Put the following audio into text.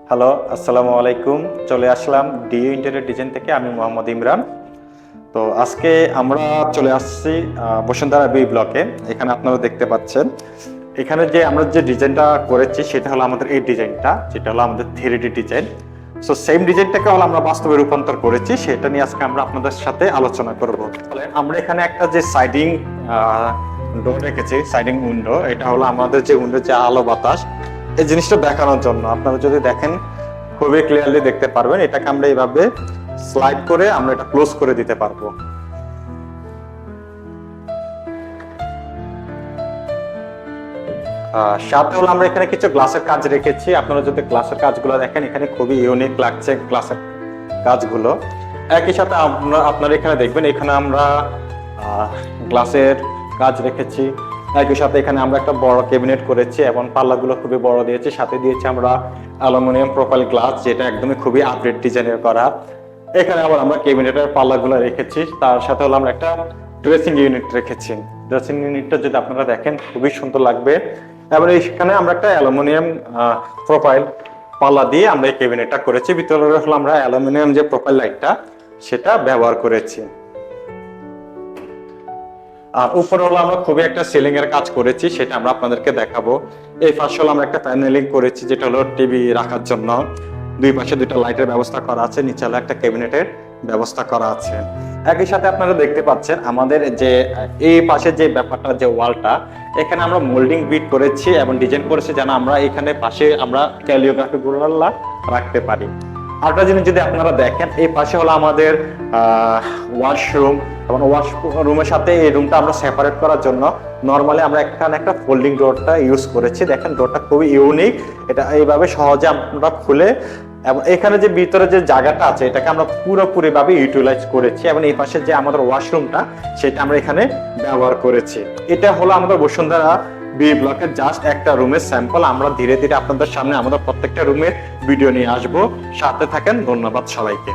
Hello, আসসালামু আলাইকুম। চলে আসলাম ডিইউ ইন্টেরিয়র ডিজাইন থেকে। আমি মোহাম্মদ ইমরান। তো আজকে আমরা চলে আসছি বসুন্ধরা বি ব্লকে। এখানে আপনারা দেখতে পাচ্ছেন, এখানে যে আমরা যে ডিজাইনটা করেছি সেটা হলো আমাদের এই ডিজাইনটা, যেটা হলো আমাদের 3D ডিজাইন। সো সেম ডিজাইনটাকে হলো আমরা বাস্তবে রূপান্তর করেছি, সেটা নিয়ে আজকে আমরা আপনাদের সাথে আলোচনা করব। আমরা এখানে একটা যে সাইডিং ডোর রেখেছি, সাইডিং উইন্ডো, এটা হলো আমাদের যে উইন্ডো যে আলো বাতাস এই জিনিসটা দেখানোর জন্য। আপনারা যদি দেখেন খুবই ক্লিয়ারলি দেখতে পারবেন। এটাকে আমরা এইভাবে স্লাইড করে আমরা এটা ক্লোজ করে দিতে পারবো। সাথে হলো আমরা এখানে কিছু গ্লাসের কাজ রেখেছি। আপনারা যদি গ্লাসের কাজগুলো দেখেন, এখানে খুবই ইউনিক লাগছে গ্লাসের কাজগুলো। একই সাথে আপনারা এখানে দেখবেন, এখানে আমরা গ্লাসের কাজ রেখেছি। একই সাথে এখানে আমরা একটা বড় ক্যাবিনেট করেছি এবং পাল্লাগুলো খুবই বড় দিয়েছি। সাথে দিয়েছি আমরা অ্যালুমিনিয়াম প্রোফাইল গ্লাস, যেটা একদমই খুবই আপডেট ডিজাইনের করা। এখানে আবার আমরা ক্যাবিনেটের পাল্লাগুলো রেখেছি। তার সাথে হলো আমরা একটা ড্রেসিং ইউনিট রেখেছি। ড্রেসিং ইউনিটটা যদি আপনারা দেখেন খুবই সুন্দর লাগবে। এবার এখানে আমরা একটা অ্যালুমিনিয়াম প্রোফাইল পাল্লা দিয়ে আমরা এই ক্যাবিনেটটা করেছি। ভিতরে হলো আমরা অ্যালুমিনিয়াম যে প্রোফাইল লাইটটা সেটা ব্যবহার করেছি। আর উপরে হলো আমরা খুবই একটা সিলিং এর কাজ করেছি, সেটা আমরা আপনাদেরকে দেখাবো। এই পাশে হলো আমরা একটা প্যানেলিং করেছি, যেটা হলো টিভি রাখার জন্য। দুই পাশে দুইটা লাইটের ব্যবস্থা করা আছে, নিচে হলো একটা ক্যাবিনেটের ব্যবস্থা করা আছে। একই সাথে আপনারা দেখতে পাচ্ছেন আমাদের যে এই পাশে যে ব্যাপারটা, যে ওয়ালটা, এখানে আমরা মোল্ডিং বিট করেছি এবং ডিজাইন করেছি যেন আমরা এখানে পাশে আমরা ক্যালিওগ্রাফি গুলো রাখতে পারি। আরেকটা জিনিস যদি আপনারা দেখেন, এই পাশে হলো আমাদের ওয়াশরুম এবং ওয়াশরুমের সাথে এই রুমটা আমরা সেপারেট করার জন্য নরমালি আমরা এখানে একটা ফোল্ডিং ডোরটা ইউজ করেছি। দেখেন ডোরটা খুবই ইউনিক, এটা এইভাবে সহজে আমরা খুলে, এবং এখানে যে ভিতরে যে জায়গাটা আছে এটাকে আমরা পুরোপুরি ভাবে ইউটিলাইজ করেছি। এবং এই পাশে যে আমাদের ওয়াশরুমটা সেটা আমরা এখানে ব্যবহার করেছি। এটা হলো আমাদের বসুন্ধরা বি ব্লকের জাস্ট একটা রুমের স্যাম্পল। আমরা ধীরে ধীরে আপনাদের সামনে আমাদের প্রত্যেকটা রুমের ভিডিও নিয়ে আসবো। সাথে থাকেন। ধন্যবাদ সবাইকে।